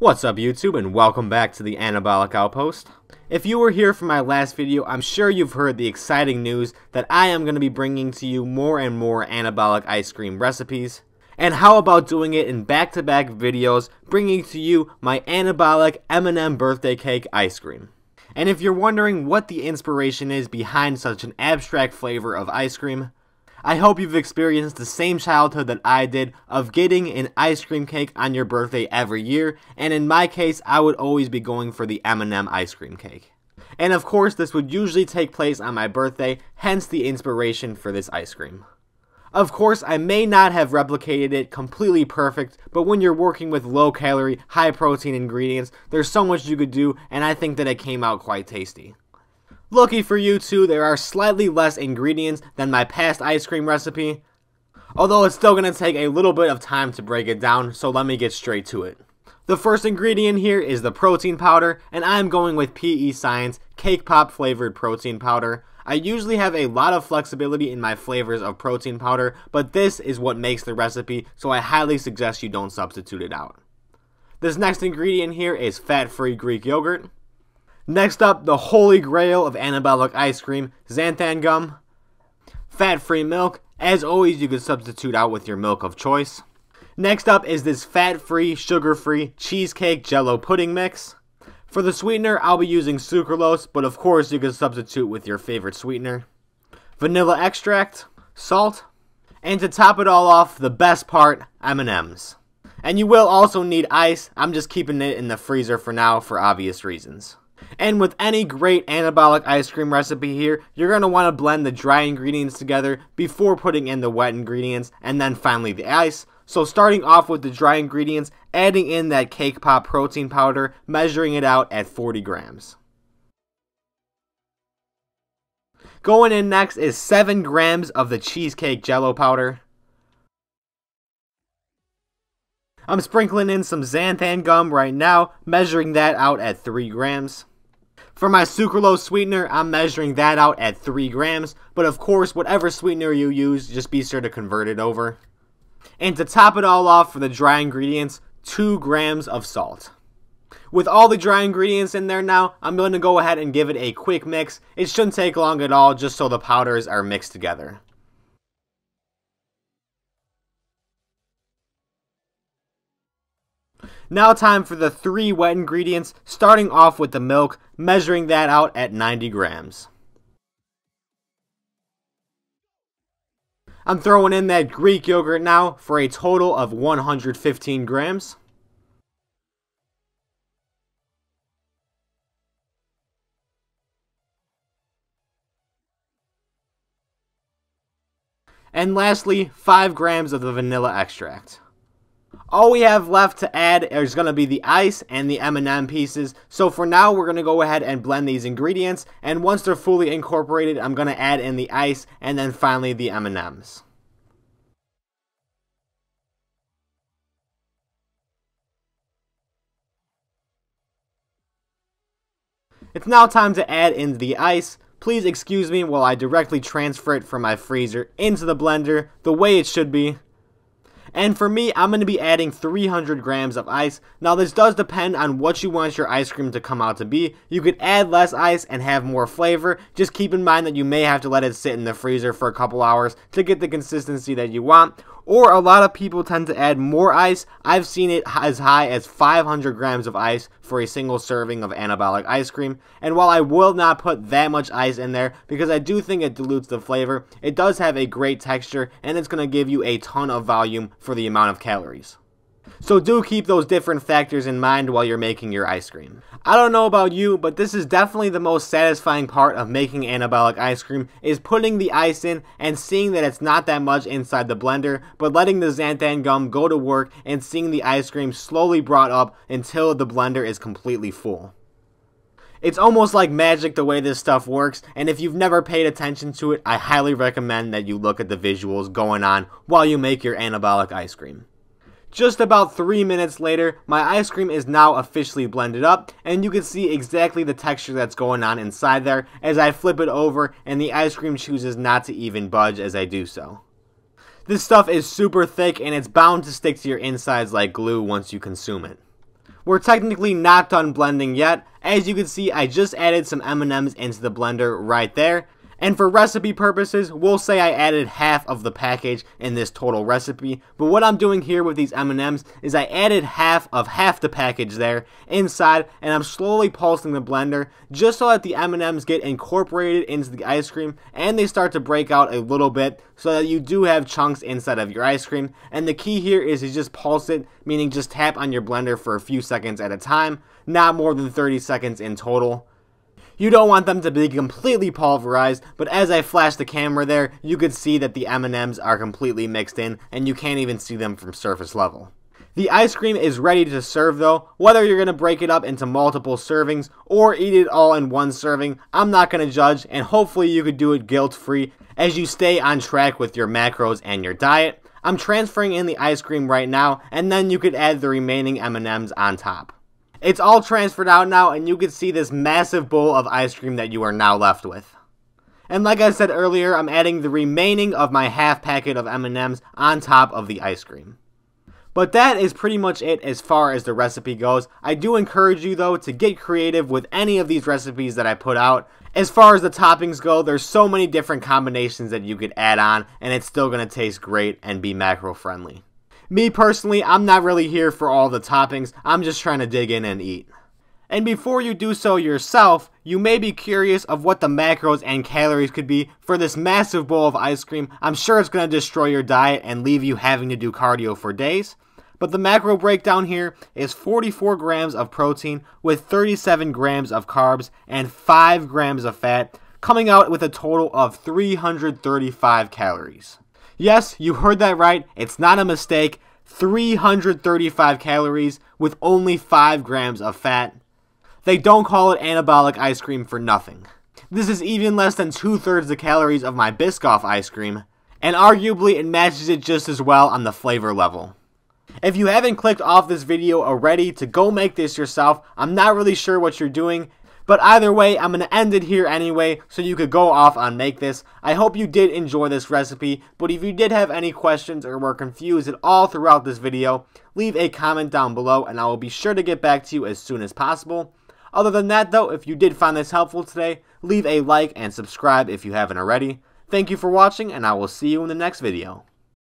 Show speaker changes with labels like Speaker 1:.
Speaker 1: What's up YouTube, and welcome back to the Anabolic Outpost. If you were here for my last video, I'm sure you've heard the exciting news that I am going to be bringing to you more and more anabolic ice cream recipes. And how about doing it in back-to-back videos, bringing to you my anabolic M&M birthday cake ice cream. And if you're wondering what the inspiration is behind such an abstract flavor of ice cream, I hope you've experienced the same childhood that I did of getting an ice cream cake on your birthday every year, and in my case, I would always be going for the M&M ice cream cake. And of course, this would usually take place on my birthday, hence the inspiration for this ice cream. Of course, I may not have replicated it completely perfect, but when you're working with low-calorie, high-protein ingredients, there's so much you could do, and I think that it came out quite tasty. Lucky for you too, there are slightly less ingredients than my past ice cream recipe, although it's still going to take a little bit of time to break it down, so let me get straight to it. The first ingredient here is the protein powder, and I'm going with PE Science Cake Pop flavored protein powder. I usually have a lot of flexibility in my flavors of protein powder, but this is what makes the recipe, so I highly suggest you don't substitute it out. This next ingredient here is fat-free Greek yogurt. Next up, the holy grail of anabolic ice cream, xanthan gum. Fat-free milk. As always, you can substitute out with your milk of choice. Next up is this fat-free, sugar-free cheesecake jello pudding mix. For the sweetener, I'll be using sucralose, but of course you can substitute with your favorite sweetener. Vanilla extract, salt, and to top it all off, the best part, M&Ms. And you will also need ice. I'm just keeping it in the freezer for now for obvious reasons. And with any great anabolic ice cream recipe here, you're going to want to blend the dry ingredients together before putting in the wet ingredients and then finally the ice. So starting off with the dry ingredients, adding in that Cake Pop protein powder, measuring it out at 40 grams. Going in next is 7 grams of the cheesecake jello powder. I'm sprinkling in some xanthan gum right now, measuring that out at 3 grams. For my sucralose sweetener, I'm measuring that out at 3 grams, but of course, whatever sweetener you use, just be sure to convert it over. And to top it all off for the dry ingredients, 2 grams of salt. With all the dry ingredients in there now, I'm going to go ahead and give it a quick mix. It shouldn't take long at all, just so the powders are mixed together. Now time for the 3 wet ingredients, starting off with the milk, measuring that out at 90 grams. I'm throwing in that Greek yogurt now for a total of 115 grams. And lastly, 5 grams of the vanilla extract. All we have left to add is going to be the ice and the M&M pieces. So for now, we're going to go ahead and blend these ingredients. And once they're fully incorporated, I'm going to add in the ice and then finally the M&Ms. It's now time to add in the ice. Please excuse me while I directly transfer it from my freezer into the blender the way it should be. And for me, I'm going to be adding 300 grams of ice. Now this does depend on what you want your ice cream to come out to be. You could add less ice and have more flavor. Just keep in mind that you may have to let it sit in the freezer for a couple hours to get the consistency that you want. Or a lot of people tend to add more ice. I've seen it as high as 500 grams of ice for a single serving of anabolic ice cream. And while I will not put that much ice in there because I do think it dilutes the flavor, it does have a great texture and it's going to give you a ton of volume for the amount of calories. So do keep those different factors in mind while you're making your ice cream. I don't know about you, but this is definitely the most satisfying part of making anabolic ice cream, is putting the ice in and seeing that it's not that much inside the blender, but letting the xanthan gum go to work and seeing the ice cream slowly brought up until the blender is completely full. It's almost like magic the way this stuff works, and if you've never paid attention to it, I highly recommend that you look at the visuals going on while you make your anabolic ice cream. Just about 3 minutes later, my ice cream is now officially blended up, and you can see exactly the texture that's going on inside there as I flip it over and the ice cream chooses not to even budge as I do so. This stuff is super thick and it's bound to stick to your insides like glue once you consume it. We're technically not done blending yet. As you can see, I just added some M&Ms into the blender right there. And for recipe purposes, we'll say I added half of the package in this total recipe. But what I'm doing here with these M&Ms is I added half the package there inside, and I'm slowly pulsing the blender just so that the M&Ms get incorporated into the ice cream and they start to break out a little bit so that you do have chunks inside of your ice cream. And the key here is to just pulse it, meaning just tap on your blender for a few seconds at a time, not more than 30 seconds in total. You don't want them to be completely pulverized, but as I flash the camera there, you could see that the M&Ms are completely mixed in and you can't even see them from surface level. The ice cream is ready to serve though. Whether you're going to break it up into multiple servings or eat it all in one serving, I'm not going to judge, and hopefully you could do it guilt-free as you stay on track with your macros and your diet. I'm transferring in the ice cream right now, and then you could add the remaining M&Ms on top. It's all transferred out now, and you can see this massive bowl of ice cream that you are now left with. And like I said earlier, I'm adding the remaining of my half packet of M&Ms on top of the ice cream. But that is pretty much it as far as the recipe goes. I do encourage you though to get creative with any of these recipes that I put out. As far as the toppings go, there's so many different combinations that you could add on, and it's still going to taste great and be macro friendly. Me personally, I'm not really here for all the toppings, I'm just trying to dig in and eat. And before you do so yourself, you may be curious of what the macros and calories could be for this massive bowl of ice cream. I'm sure it's going to destroy your diet and leave you having to do cardio for days. But the macro breakdown here is 44 grams of protein with 37 grams of carbs and 5 grams of fat, coming out with a total of 335 calories. Yes, you heard that right. It's not a mistake. 335 calories with only 5 grams of fat. They don't call it anabolic ice cream for nothing. This is even less than 2/3 the calories of my Biscoff ice cream, and arguably it matches it just as well on the flavor level. If you haven't clicked off this video already to go make this yourself, I'm not really sure what you're doing. But either way, I'm going to end it here anyway, so you could go off on make this. I hope you did enjoy this recipe, but if you did have any questions or were confused at all throughout this video, leave a comment down below and I will be sure to get back to you as soon as possible. Other than that though, if you did find this helpful today, leave a like and subscribe if you haven't already. Thank you for watching, and I will see you in the next video.